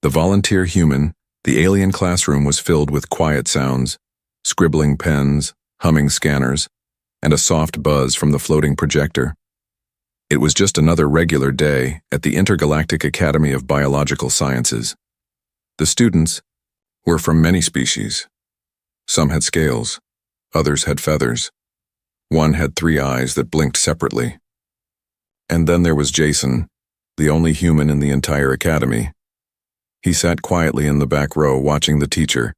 The volunteer human, the alien classroom was filled with quiet sounds, scribbling pens, humming scanners, and a soft buzz from the floating projector. It was just another regular day at the Intergalactic Academy of Biological Sciences. The students were from many species. Some had scales, others had feathers. One had 3 eyes that blinked separately. And then there was Jason, the only human in the entire academy. He sat quietly in the back row watching the teacher,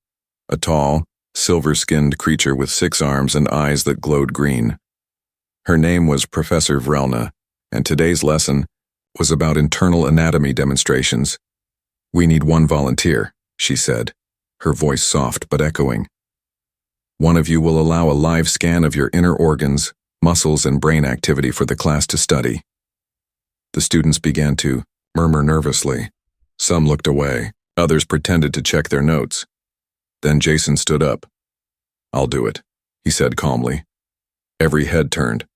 a tall, silver-skinned creature with 6 arms and eyes that glowed green. Her name was Professor Vrelna, and today's lesson was about internal anatomy demonstrations. "We need 1 volunteer," she said, her voice soft but echoing. "One of you will allow a live scan of your inner organs, muscles, and brain activity for the class to study." The students began to murmur nervously. Some looked away, others pretended to check their notes. Then Jason stood up. "I'll do it," he said calmly. Every head turned.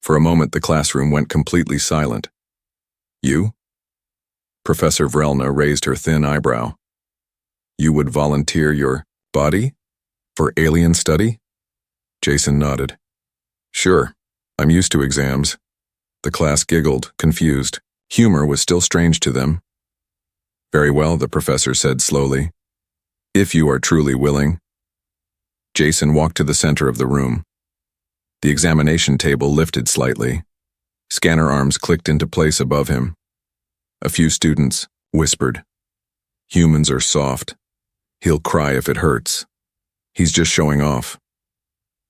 For a moment, the classroom went completely silent. "You?" Professor Vrelna raised her thin eyebrow. "You would volunteer your body for alien study?" Jason nodded. "Sure, I'm used to exams." The class giggled, confused. Humor was still strange to them. "Very well," the professor said slowly. "If you are truly willing." Jason walked to the center of the room. The examination table lifted slightly. Scanner arms clicked into place above him. A few students whispered, "Humans are soft. He'll cry if it hurts. He's just showing off."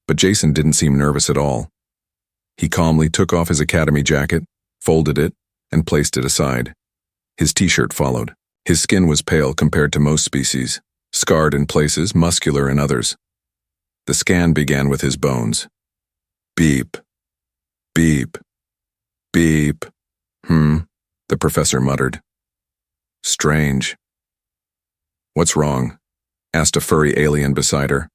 But Jason didn't seem nervous at all. He calmly took off his academy jacket, folded it, and placed it aside. His t-shirt followed. His skin was pale compared to most species, scarred in places, muscular in others. The scan began with his bones. Beep, beep, beep. The professor muttered. "Strange." "What's wrong?" asked a furry alien beside her.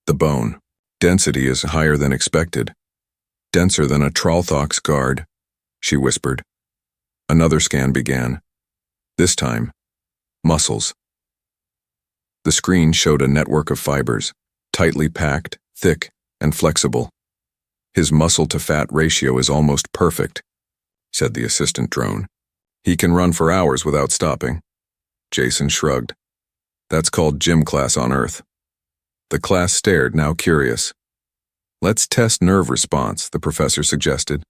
"The bone. Density is higher than expected. Denser than a Trollthok's guard," she whispered. Another scan began. This time, muscles. The screen showed a network of fibers, tightly packed, thick, and flexible. "His muscle-to-fat ratio is almost perfect," said the assistant drone. "He can run for hours without stopping." Jason shrugged. "That's called gym class on Earth." The class stared, now curious. "Let's test nerve response," the professor suggested.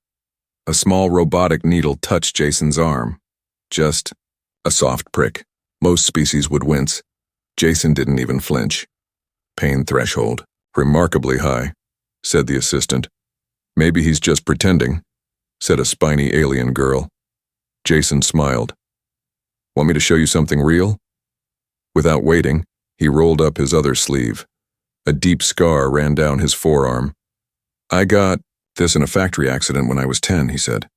A small robotic needle touched Jason's arm. Just a soft prick. Most species would wince. Jason didn't even flinch. "Pain threshold. Remarkably high," said the assistant. "Maybe he's just pretending," said a spiny alien girl. Jason smiled. "Want me to show you something real?" Without waiting, he rolled up his other sleeve. A deep scar ran down his forearm. "I got this in a factory accident when I was 10, he said.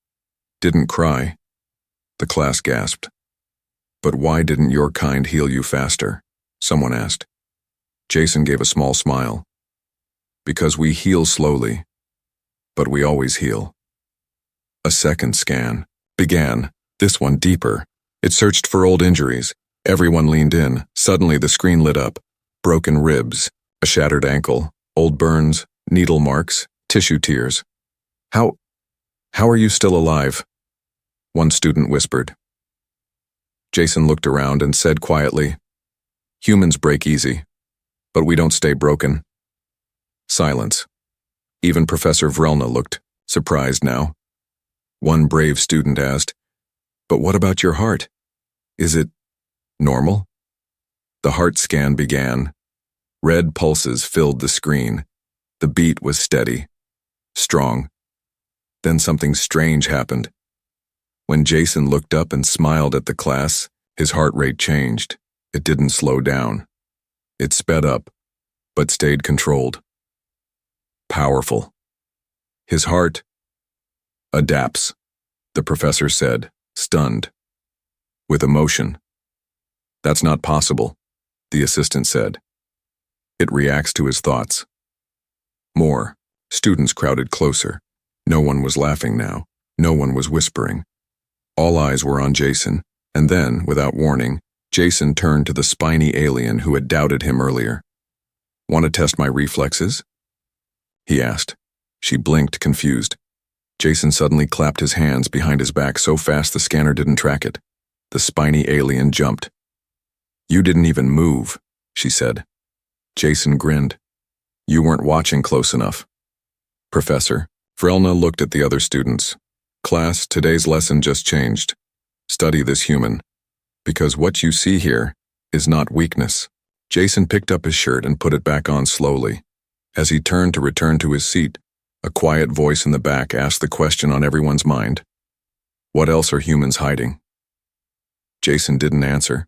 "Didn't cry." The class gasped. "But why didn't your kind heal you faster?" someone asked. Jason gave a small smile. "Because we heal slowly, but we always heal." A second scan began, this one deeper. It searched for old injuries. Everyone leaned in. Suddenly the screen lit up. Broken ribs, a shattered ankle, old burns, needle marks, tissue tears. How are you still alive?" one student whispered. Jason looked around and said quietly, "Humans break easy, but we don't stay broken." Silence. Even Professor Vrelna looked surprised now. One brave student asked, "But what about your heart? Is it normal?" The heart scan began. Red pulses filled the screen. The beat was steady, strong. Then something strange happened. When Jason looked up and smiled at the class, his heart rate changed. It didn't slow down. It sped up, but stayed controlled. Powerful. "His heart adapts," the professor said, stunned. "With emotion." "That's not possible," the assistant said. "It reacts to his thoughts." More. Students crowded closer. No one was laughing now. No one was whispering. All eyes were on Jason, and then, without warning, Jason turned to the spiny alien who had doubted him earlier. "Want to test my reflexes?" he asked. She blinked, confused. Jason suddenly clapped his hands behind his back so fast the scanner didn't track it. The spiny alien jumped. "You didn't even move," she said. Jason grinned. "You weren't watching close enough." "Professor." Vrelna looked at the other students. "Class, today's lesson just changed. Study this human. Because what you see here is not weakness." Jason picked up his shirt and put it back on slowly. As he turned to return to his seat, a quiet voice in the back asked the question on everyone's mind. "What else are humans hiding?" Jason didn't answer.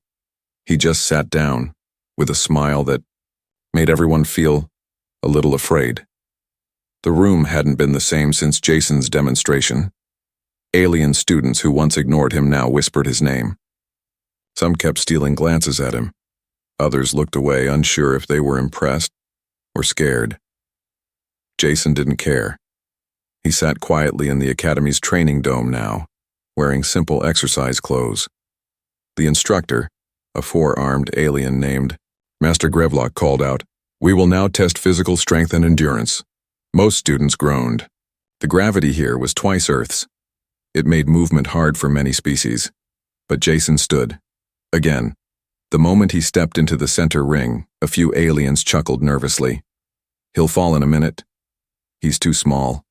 He just sat down, with a smile that made everyone feel a little afraid. The room hadn't been the same since Jason's demonstration. Alien students who once ignored him now whispered his name. Some kept stealing glances at him. Others looked away, unsure if they were impressed or scared. Jason didn't care. He sat quietly in the Academy's training dome now, wearing simple exercise clothes. The instructor, a four-armed alien named Master Grevlock, called out, "We will now test physical strength and endurance." Most students groaned. The gravity here was twice Earth's. It made movement hard for many species. But Jason stood. Again. The moment he stepped into the center ring, a few aliens chuckled nervously. "He'll fall in a minute. He's too small."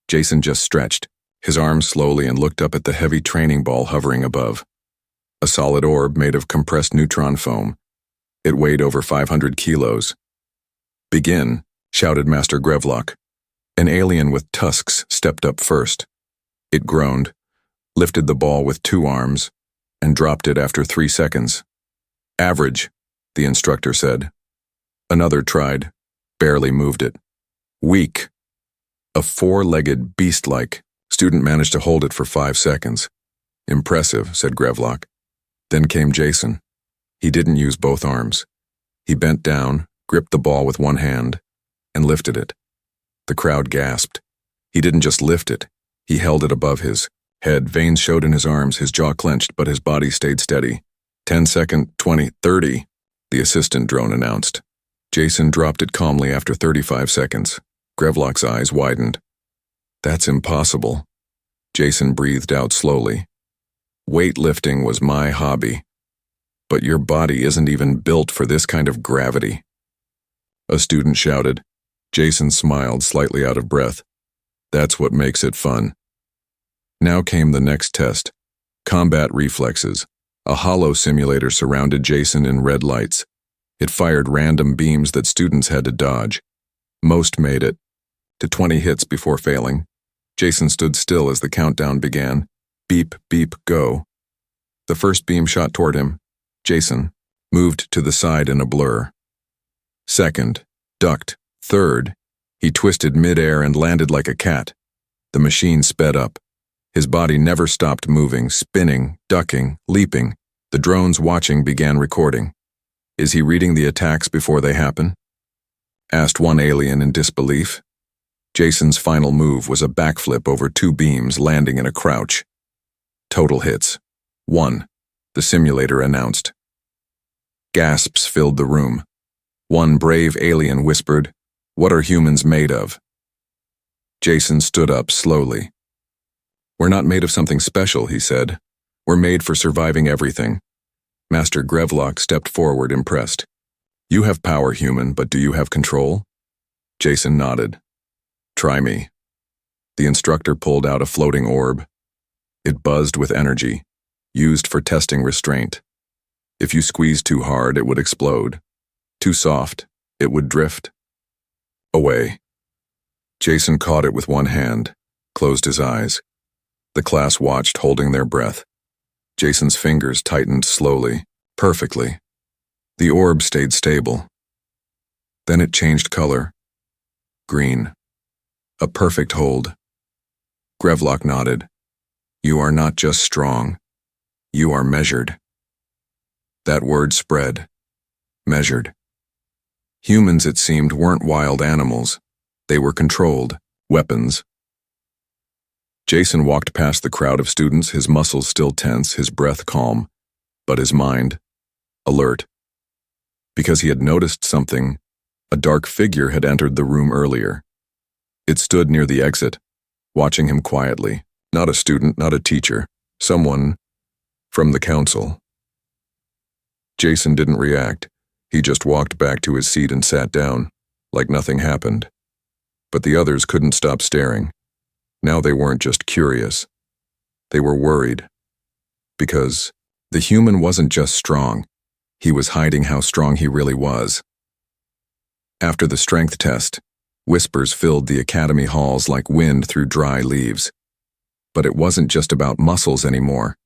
Jason just stretched, his arms slowly, and looked up at the heavy training ball hovering above. A solid orb made of compressed neutron foam. It weighed over 500 kilos. "Begin," shouted Master Grevlock. An alien with tusks stepped up first. It groaned, lifted the ball with two arms, and dropped it after 3 seconds. "Average," the instructor said. Another tried, barely moved it. "Weak." A four-legged, beast-like student managed to hold it for 5 seconds. "Impressive," said Grevlock. Then came Jason. He didn't use both arms. He bent down, gripped the ball with one hand, and lifted it. The crowd gasped. He didn't just lift it. He held it above his head. Veins showed in his arms, his jaw clenched, but his body stayed steady. 10 seconds, 20, 30, the assistant drone announced. Jason dropped it calmly after 35 seconds. Grevlock's eyes widened. "That's impossible." Jason breathed out slowly. "Weightlifting was my hobby. But your body isn't even built for this kind of gravity." A student shouted. Jason smiled, slightly out of breath. "That's what makes it fun." Now came the next test. Combat reflexes. A hollow simulator surrounded Jason in red lights. It fired random beams that students had to dodge. Most made it to 20 hits before failing. Jason stood still as the countdown began. Beep, beep, go. The first beam shot toward him. Jason moved to the side in a blur. Second, ducked. Third, he twisted midair and landed like a cat. The machine sped up. His body never stopped moving, spinning, ducking, leaping. The drones watching began recording. "Is he reading the attacks before they happen?" asked one alien in disbelief. Jason's final move was a backflip over 2 beams, landing in a crouch. Total hits. 1, the simulator announced. Gasps filled the room. One brave alien whispered, "What are humans made of?" Jason stood up slowly. "We're not made of something special," he said. "We're made for surviving everything." Master Grevlock stepped forward, impressed. "You have power, human, but do you have control?" Jason nodded. "Try me." The instructor pulled out a floating orb. It buzzed with energy, used for testing restraint. If you squeezed too hard, it would explode. Too soft, it would drift away. Jason caught it with one hand, closed his eyes. The class watched, holding their breath. Jason's fingers tightened slowly, perfectly. The orb stayed stable. Then it changed color. Green. A perfect hold. Grevlock nodded. "You are not just strong. You are measured." That word spread. Measured. Humans, it seemed, weren't wild animals. They were controlled. Weapons. Jason walked past the crowd of students, his muscles still tense, his breath calm. But his mind, alert. Because he had noticed something, a dark figure had entered the room earlier. It stood near the exit, watching him quietly. Not a student, not a teacher. Someone from the council. Jason didn't react. He just walked back to his seat and sat down, like nothing happened. But the others couldn't stop staring. Now they weren't just curious. They were worried. Because the human wasn't just strong. He was hiding how strong he really was. After the strength test, whispers filled the academy halls like wind through dry leaves. But it wasn't just about muscles anymore.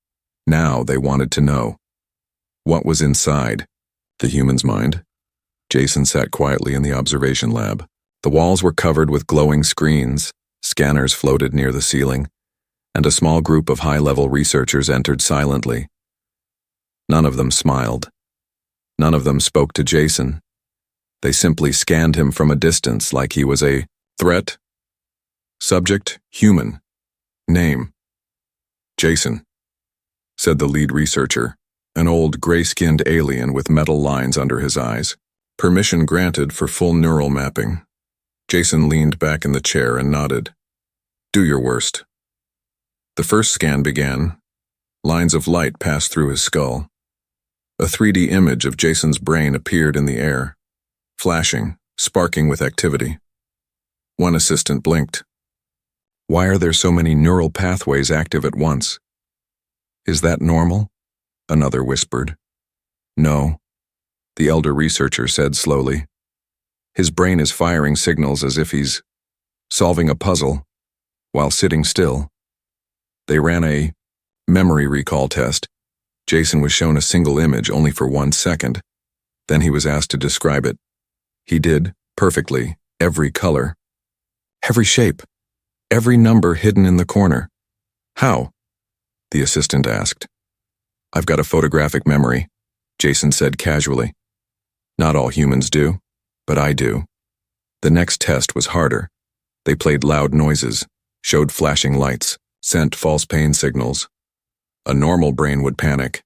Now they wanted to know. What was inside the human's mind? Jason sat quietly in the observation lab. The walls were covered with glowing screens, scanners floated near the ceiling, and a small group of high-level researchers entered silently. None of them smiled. None of them spoke to Jason. They simply scanned him from a distance like he was a threat. Subject, human. Name, Jason, said the lead researcher, an old gray-skinned alien with metal lines under his eyes. Permission granted for full neural mapping. Jason leaned back in the chair and nodded. Do your worst. The first scan began. Lines of light passed through his skull. A 3D image of Jason's brain appeared in the air, flashing, sparking with activity. One assistant blinked. Why are there so many neural pathways active at once? Is that normal? Another whispered. No, the elder researcher said slowly. His brain is firing signals as if he's solving a puzzle while sitting still. They ran a memory recall test. Jason was shown a single image only for 1 second. Then he was asked to describe it. He did, perfectly, every color, every shape, every number hidden in the corner. How? The assistant asked. I've got a photographic memory, Jason said casually. Not all humans do, but I do. The next test was harder. They played loud noises, showed flashing lights, sent false pain signals. A normal brain would panic.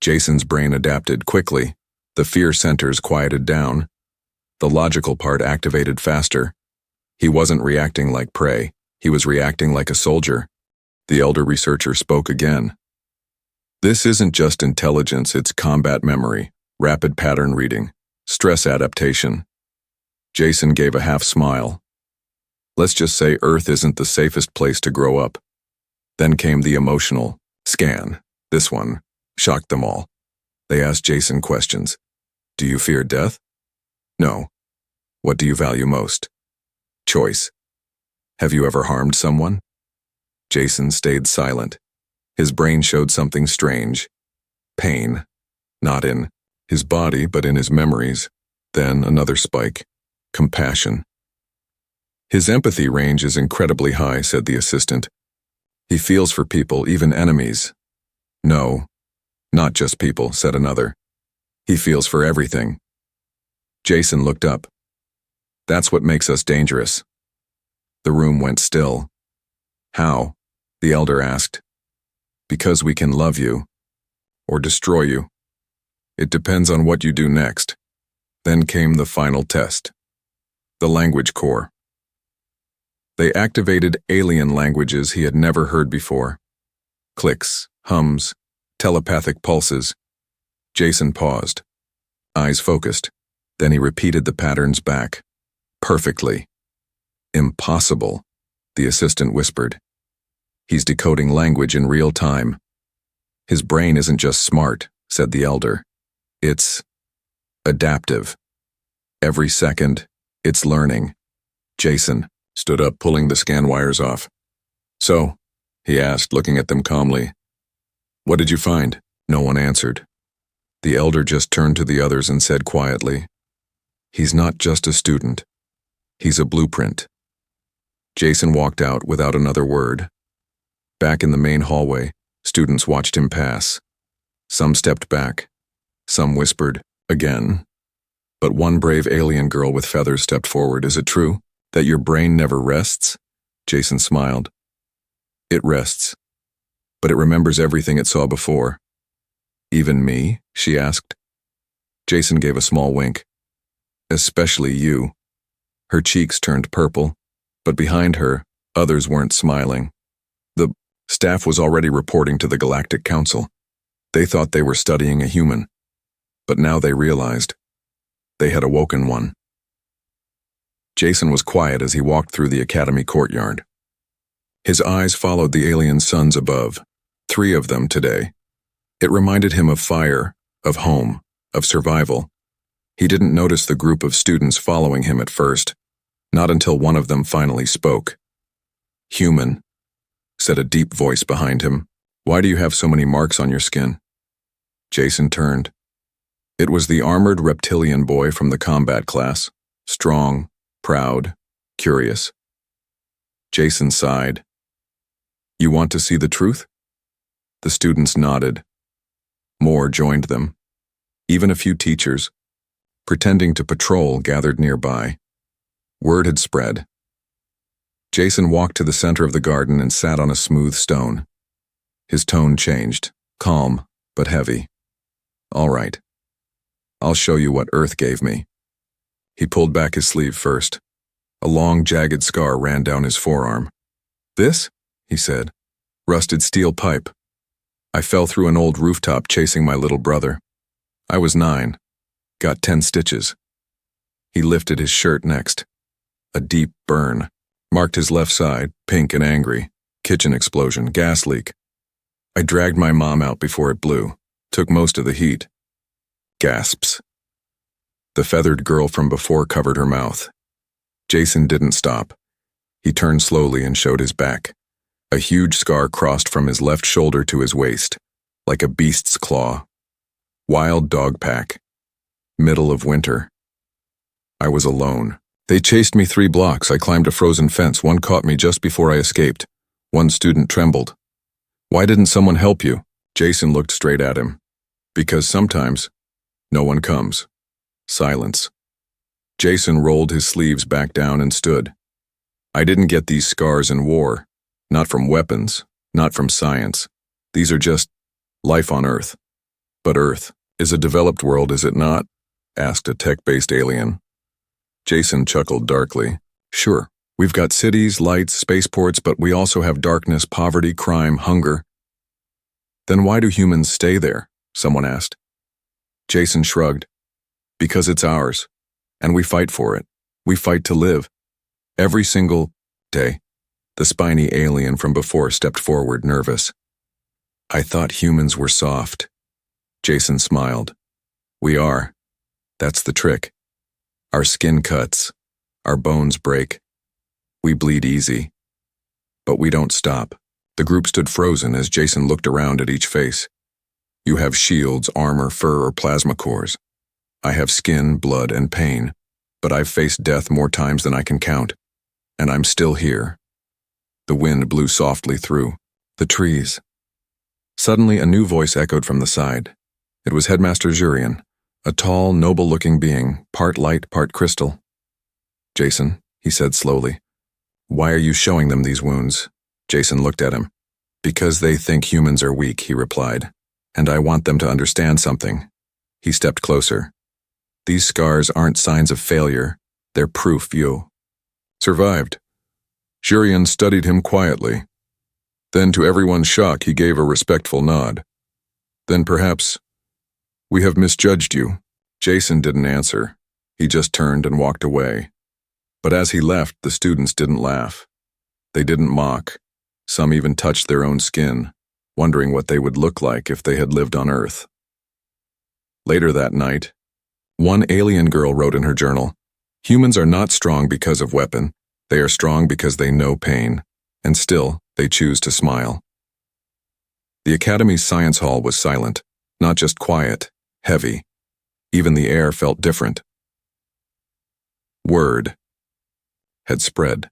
Jason's brain adapted quickly. The fear centers quieted down. The logical part activated faster. He wasn't reacting like prey. He was reacting like a soldier. The elder researcher spoke again. This isn't just intelligence, it's combat memory, rapid pattern reading, stress adaptation. Jason gave a half smile. Let's just say Earth isn't the safest place to grow up. Then came the emotional scan. This one shocked them all. They asked Jason questions. Do you fear death? No. What do you value most? Choice. Have you ever harmed someone? Jason stayed silent. His brain showed something strange. Pain. Not in his body, but in his memories. Then another spike. Compassion. His empathy range is incredibly high, said the assistant. He feels for people, even enemies. No, not just people, said another. He feels for everything. Jason looked up. That's what makes us dangerous. The room went still. How? The elder asked. Because we can love you. Or destroy you. It depends on what you do next. Then came the final test. The language core. They activated alien languages he had never heard before. Clicks, hums, telepathic pulses. Jason paused. Eyes focused. Then he repeated the patterns back. Perfectly. Impossible, the assistant whispered. He's decoding language in real time. His brain isn't just smart, said the elder. It's adaptive. Every second, it's learning. Jason stood up, pulling the scan wires off. So, he asked, looking at them calmly. What did you find? No one answered. The elder just turned to the others and said quietly, He's not just a student. He's a blueprint. Jason walked out without another word. Back in the main hallway, students watched him pass. Some stepped back. Some whispered, again. But one brave alien girl with feathers stepped forward. Is it true that your brain never rests? Jason smiled. It rests, but it remembers everything it saw before. Even me? She asked. Jason gave a small wink. Especially you. Her cheeks turned purple, but behind her, others weren't smiling. The staff was already reporting to the Galactic Council. They thought they were studying a human, but now they realized they had awoken one. Jason was quiet as he walked through the academy courtyard. His eyes followed the alien suns above, 3 of them today. It reminded him of fire, of home, of survival. He didn't notice the group of students following him at first, not until one of them finally spoke. "Human," said a deep voice behind him. "Why do you have so many marks on your skin?" Jason turned. It was the armored reptilian boy from the combat class, strong, proud, curious. Jason sighed. "You want to see the truth?" The students nodded. More joined them. Even a few teachers, pretending to patrol, gathered nearby. Word had spread. Jason walked to the center of the garden and sat on a smooth stone. His tone changed, calm but heavy. "All right. I'll show you what Earth gave me." He pulled back his sleeve first. A long, jagged scar ran down his forearm. "This?" he said. "Rusted steel pipe. I fell through an old rooftop chasing my little brother. I was 9. Got 10 stitches. He lifted his shirt next. A deep burn. Marked his left side, pink and angry. Kitchen explosion, gas leak. I dragged my mom out before it blew. Took most of the heat." Gasps. The feathered girl from before covered her mouth. Jason didn't stop. He turned slowly and showed his back. A huge scar crossed from his left shoulder to his waist, like a beast's claw. Wild dog pack. Middle of winter. I was alone. They chased me 3 blocks. I climbed a frozen fence. One caught me just before I escaped. One student trembled. "Why didn't someone help you?" Jason looked straight at him. "Because sometimes, no one comes." Silence. Jason rolled his sleeves back down and stood. "I didn't get these scars in war. Not from weapons, not from science. These are just life on Earth." "But Earth is a developed world, is it not?" asked a tech-based alien. Jason chuckled darkly. "Sure, we've got cities, lights, spaceports, but we also have darkness, poverty, crime, hunger." "Then why do humans stay there?" someone asked. Jason shrugged. "Because it's ours, and we fight for it. We fight to live. Every single day." The spiny alien from before stepped forward, nervous. "I thought humans were soft." Jason smiled. "We are. That's the trick. Our skin cuts. Our bones break. We bleed easy. But we don't stop." The group stood frozen as Jason looked around at each face. "You have shields, armor, fur, or plasma cores. I have skin, blood, and pain. But I've faced death more times than I can count. And I'm still here." The wind blew softly through the trees. Suddenly, a new voice echoed from the side. It was Headmaster Jurian, a tall, noble-looking being, part light, part crystal. "Jason," he said slowly, "why are you showing them these wounds?" Jason looked at him. "Because they think humans are weak," he replied. "And I want them to understand something." He stepped closer. "These scars aren't signs of failure. They're proof you survived." Jurian studied him quietly. Then, to everyone's shock, he gave a respectful nod. "Then perhaps we have misjudged you." Jason didn't answer. He just turned and walked away. But as he left, the students didn't laugh. They didn't mock. Some even touched their own skin, wondering what they would look like if they had lived on Earth. Later that night, one alien girl wrote in her journal, "Humans are not strong because of weapon. They are strong because they know pain, and still, they choose to smile." The Academy's science hall was silent, not just quiet, heavy. Even the air felt different. Word had spread.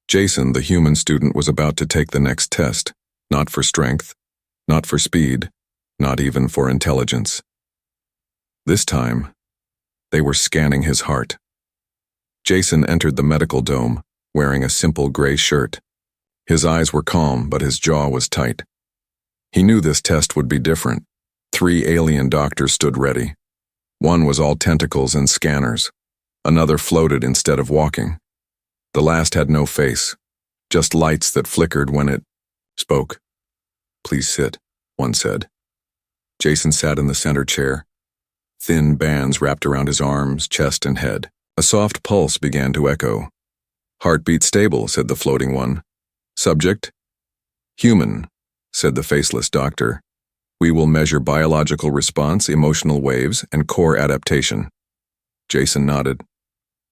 Jason, the human student, was about to take the next test, not for strength, not for speed, not even for intelligence. This time, they were scanning his heart. Jason entered the medical dome, wearing a simple gray shirt. His eyes were calm, but his jaw was tight. He knew this test would be different. 3 alien doctors stood ready. One was all tentacles and scanners. Another floated instead of walking. The last had no face, just lights that flickered when it spoke. "Please sit," one said. Jason sat in the center chair. Thin bands wrapped around his arms, chest, and head. A soft pulse began to echo. "Heartbeat stable," said the floating one. "Subject?" "Human," said the faceless doctor. "We will measure biological response, emotional waves, and core adaptation." Jason nodded.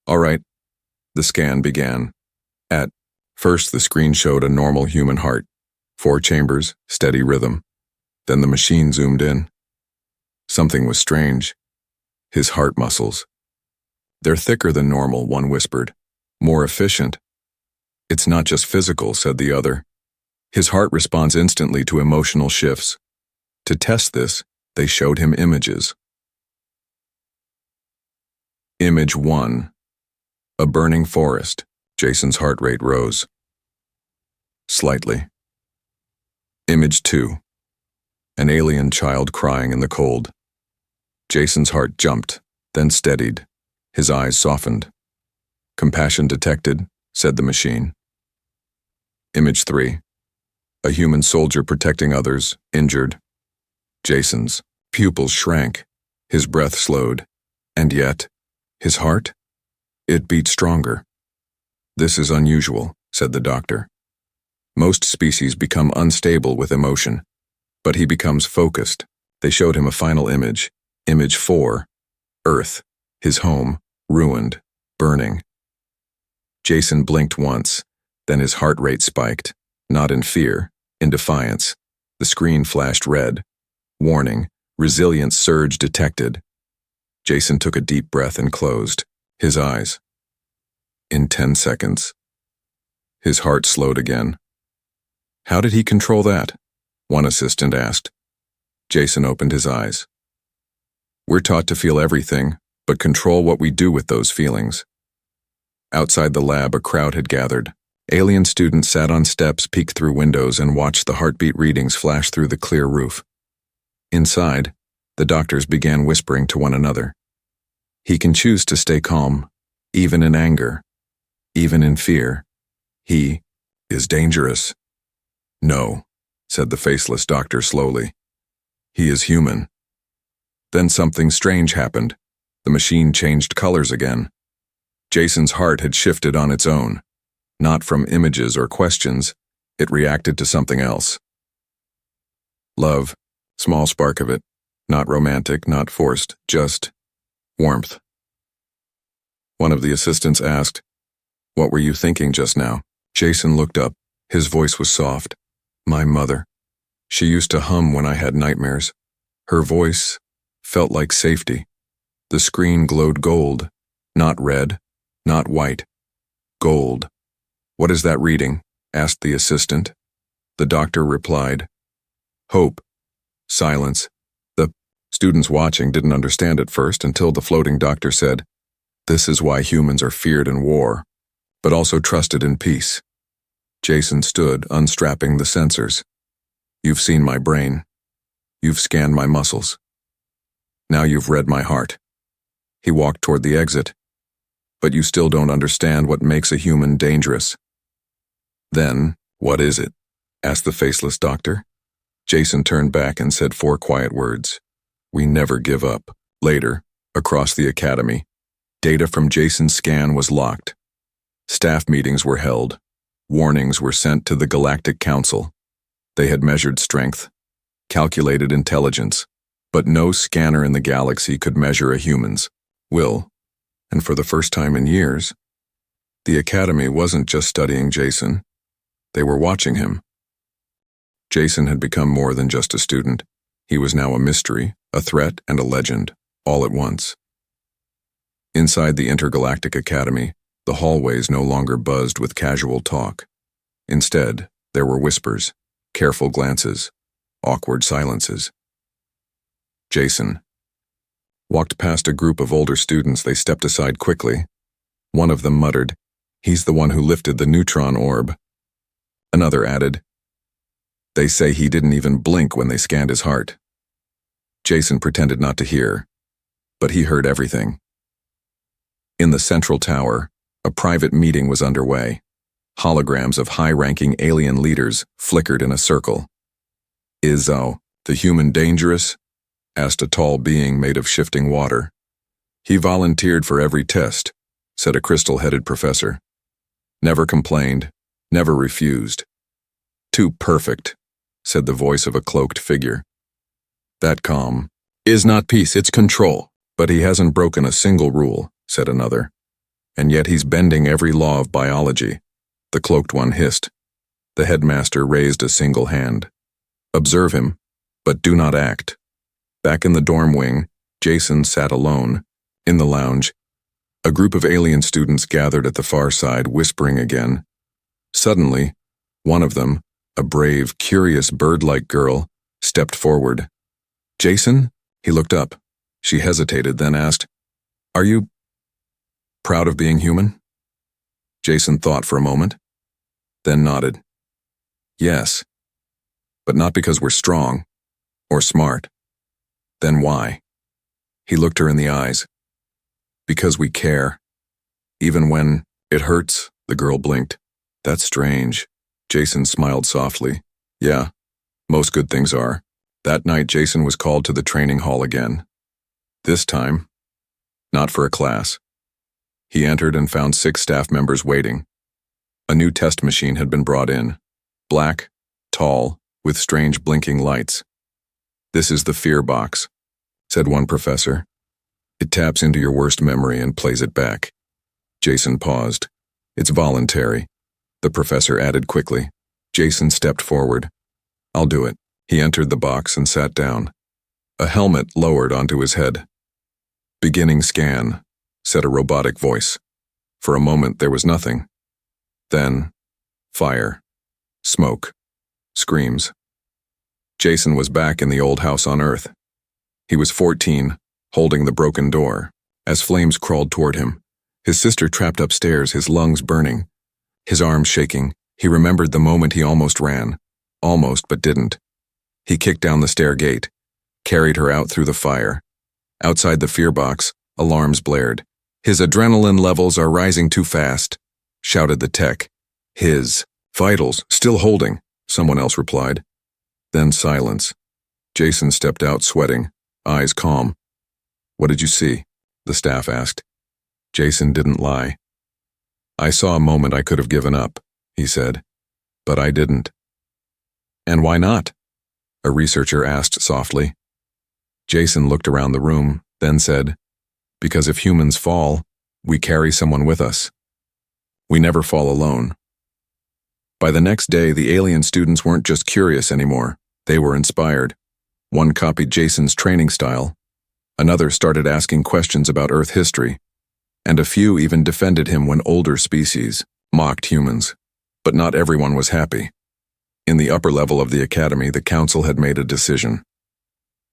"All right." The scan began. At first, the screen showed a normal human heart. 4 chambers, steady rhythm. Then the machine zoomed in. Something was strange. His heart muscles. "They're thicker than normal," one whispered. "More efficient." "It's not just physical," said the other. "His heart responds instantly to emotional shifts." To test this, they showed him images. Image 1. A burning forest. Jason's heart rate rose. Slightly. Image 2. An alien child crying in the cold. Jason's heart jumped, then steadied. His eyes softened. "Compassion detected," said the machine. Image 3. A human soldier protecting others, injured. Jason's pupils shrank. His breath slowed. And yet, his heart? It beat stronger. "This is unusual," said the doctor. "Most species become unstable with emotion, but he becomes focused." They showed him a final image. Image 4. Earth, his home, ruined, burning. Jason blinked once, then his heart rate spiked, not in fear, in defiance. The screen flashed red. Warning, resilience surge detected. Jason took a deep breath and closed his eyes. In 10 seconds. His heart slowed again. "How did he control that?" one assistant asked. Jason opened his eyes. "We're taught to feel everything, but control what we do with those feelings." Outside the lab, a crowd had gathered. Alien students sat on steps, peeked through windows, and watched the heartbeat readings flash through the clear roof. Inside, the doctors began whispering to one another. "He can choose to stay calm, even in anger, even in fear. He is dangerous." "No," said the faceless doctor slowly. "He is human." Then something strange happened. The machine changed colors again. Jason's heart had shifted on its own. Not from images or questions, it reacted to something else. Love, small spark of it, not romantic, not forced, just warmth. One of the assistants asked, "What were you thinking just now?" Jason looked up. His voice was soft. "My mother. She used to hum when I had nightmares. Her voice felt like safety." The screen glowed gold, not red, not white. Gold. "What is that reading?" asked the assistant. The doctor replied, "Hope." Silence. The students watching didn't understand at first until the floating doctor said, "This is why humans are feared in war, but also trusted in peace." Jason stood, unstrapping the sensors. "You've seen my brain. You've scanned my muscles. Now you've read my heart." He walked toward the exit. "But you still don't understand what makes a human dangerous." "Then, what is it?" asked the faceless doctor. Jason turned back and said 4 quiet words. "We never give up." Later, across the academy, data from Jason's scan was locked. Staff meetings were held. Warnings were sent to the Galactic Council. They had measured strength, calculated intelligence, but no scanner in the galaxy could measure a human's will. And for the first time in years, the Academy wasn't just studying Jason. They were watching him. Jason had become more than just a student. He was now a mystery, a threat, and a legend, all at once. Inside the Intergalactic Academy, the hallways no longer buzzed with casual talk. Instead, there were whispers, careful glances, awkward silences. Jason walked past a group of older students. They stepped aside quickly. One of them muttered, "He's the one who lifted the neutron orb." Another added, "They say he didn't even blink when they scanned his heart." Jason pretended not to hear, but he heard everything. In the central tower, a private meeting was underway. Holograms of high-ranking alien leaders flickered in a circle. "Is, the human dangerous?" asked a tall being made of shifting water. "He volunteered for every test," said a crystal-headed professor. "Never complained, never refused." "Too perfect," said the voice of a cloaked figure. "That calm is not peace, it's control. But he hasn't broken a single rule," said another. "And yet he's bending every law of biology," the cloaked one hissed. The headmaster raised a single hand. "Observe him, but do not act." Back in the dorm wing, Jason sat alone. In the lounge, a group of alien students gathered at the far side, whispering again. Suddenly, one of them, a brave, curious, bird-like girl, stepped forward. "Jason?" He looked up. She hesitated, then asked, "Are you proud of being human?" Jason thought for a moment, then nodded. "Yes, but not because we're strong or smart." "Then why?" He looked her in the eyes. "Because we care. Even when it hurts," the girl blinked. "That's strange." Jason smiled softly. "Yeah, most good things are." That night, Jason was called to the training hall again. This time, not for a class. He entered and found 6 staff members waiting. A new test machine had been brought in. Black, tall, with strange blinking lights. "This is the fear box," said one professor. "It taps into your worst memory and plays it back." Jason paused. "It's voluntary," the professor added quickly. Jason stepped forward. "I'll do it." He entered the box and sat down. A helmet lowered onto his head. "Beginning scan," said a robotic voice. For a moment there was nothing. Then, fire, smoke, screams. Jason was back in the old house on Earth. He was 14, holding the broken door, as flames crawled toward him. His sister trapped upstairs, his lungs burning. His arms shaking, he remembered the moment he almost ran. Almost, but didn't. He kicked down the stair gate, carried her out through the fire. Outside the fear box, alarms blared. "His adrenaline levels are rising too fast," shouted the tech. "His vitals still holding," someone else replied. Then silence. Jason stepped out sweating, eyes calm. "What did you see?" the staff asked. Jason didn't lie. "I saw a moment I could have given up," he said. "But I didn't." "And why not?" a researcher asked softly. Jason looked around the room, then said, "Because if humans fall, we carry someone with us. We never fall alone." By the next day, the alien students weren't just curious anymore. They were inspired. One copied Jason's training style. Another started asking questions about Earth history. And a few even defended him when older species mocked humans. But not everyone was happy. In the upper level of the academy, the council had made a decision.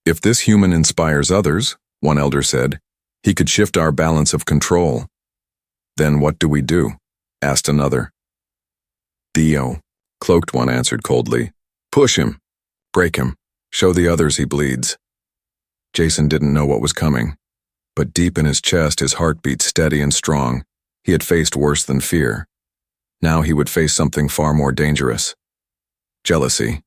"If this human inspires others," one elder said, "he could shift our balance of control." "Then what do we do?" asked another. "The cloaked one answered coldly. "Push him. Break him. Show the others he bleeds." Jason didn't know what was coming. But deep in his chest, his heart beat steady and strong. He had faced worse than fear. Now he would face something far more dangerous. Jealousy.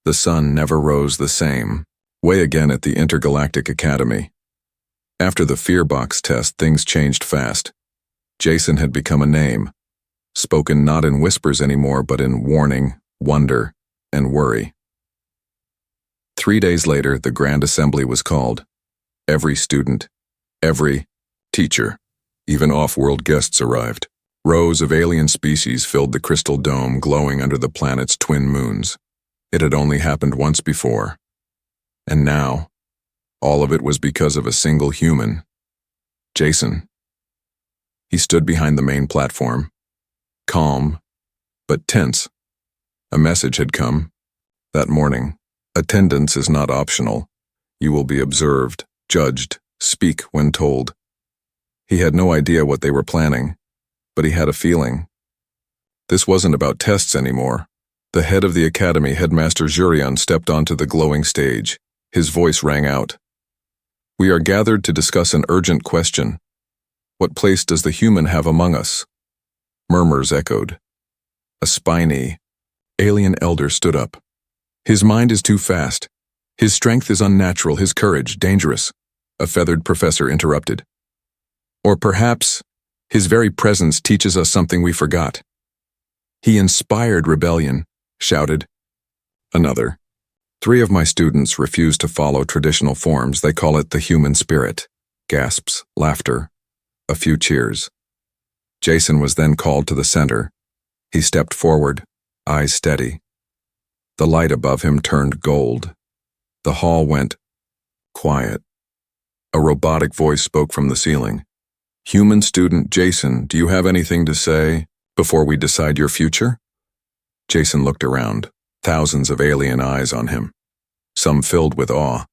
The sun never rose the same way again at the Intergalactic Academy. After the fear box test, things changed fast. Jason had become a name, spoken not in whispers anymore, but in warning, wonder, and worry. 3 days later, the Grand Assembly was called. Every student, every teacher, even off-world guests arrived. Rows of alien species filled the crystal dome, glowing under the planet's twin moons. It had only happened once before. And now, all of it was because of a single human. Jason. He stood behind the main platform, calm, but tense. A message had come. That morning, attendance is not optional. You will be observed, judged, speak when told. He had no idea what they were planning, but he had a feeling. This wasn't about tests anymore. The head of the academy, Headmaster Jurian, stepped onto the glowing stage. His voice rang out. We are gathered to discuss an urgent question. What place does the human have among us? Murmurs echoed. A spiny, alien elder stood up. His mind is too fast. His strength is unnatural, his courage dangerous, a feathered professor interrupted. Or perhaps his very presence teaches us something we forgot. He inspired rebellion, shouted another. 3 of my students refuse to follow traditional forms. They call it the human spirit. Gasps, laughter, a few cheers. Jason was then called to the center. He stepped forward, eyes steady. The light above him turned gold. The hall went quiet. A robotic voice spoke from the ceiling. Human student Jason, do you have anything to say before we decide your future? Jason looked around, thousands of alien eyes on him, some filled with awe,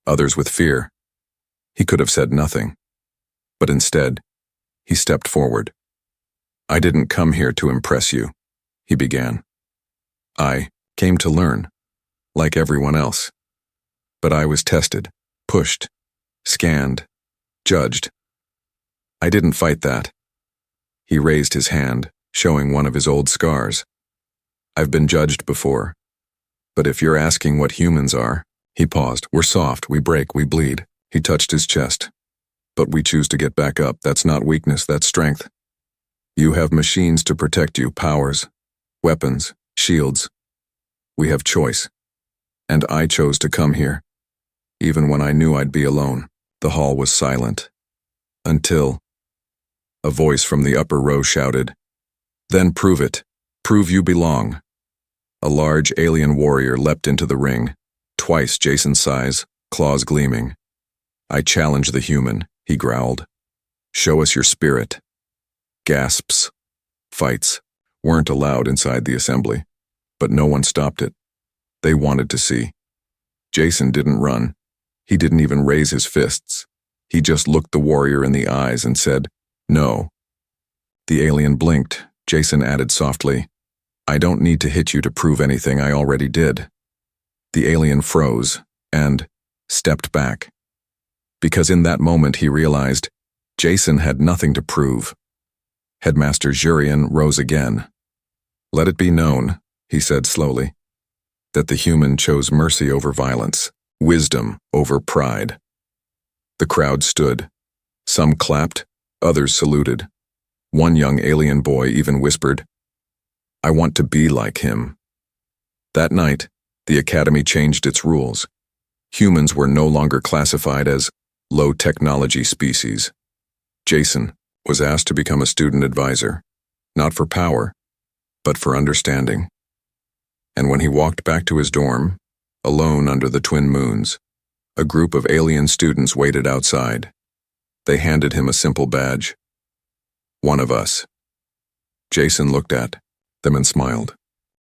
others with fear. He could have said nothing, but instead, he stepped forward. I didn't come here to impress you, he began. I came to learn, like everyone else. But I was tested, pushed, scanned, judged. I didn't fight that. He raised his hand, showing one of his old scars. I've been judged before. But if you're asking what humans are, he paused. We're soft, we break, we bleed. He touched his chest. But we choose to get back up. That's not weakness, that's strength. You have machines to protect you, powers, weapons, shields. We have choice. And I chose to come here. Even when I knew I'd be alone, the hall was silent. Until a voice from the upper row shouted, Then prove it. Prove you belong. A large alien warrior leapt into the ring, twice Jason's size, claws gleaming. I challenge the human, he growled. Show us your spirit. Gasps. Fights weren't allowed inside the assembly, but no one stopped it. They wanted to see. Jason didn't run. He didn't even raise his fists. He just looked the warrior in the eyes and said, No. The alien blinked. Jason added softly, I don't need to hit you to prove anything, I already did. The alien froze and stepped back. Because in that moment he realized Jason had nothing to prove. Headmaster Jurian rose again. Let it be known, he said slowly, that the human chose mercy over violence, wisdom over pride. The crowd stood. Some clapped, others saluted. One young alien boy even whispered, I want to be like him. That night, the academy changed its rules. Humans were no longer classified as low-technology species. Jason was asked to become a student advisor, not for power, but for understanding. And when he walked back to his dorm, alone under the twin moons, a group of alien students waited outside. They handed him a simple badge. One of us. Jason looked at them and smiled.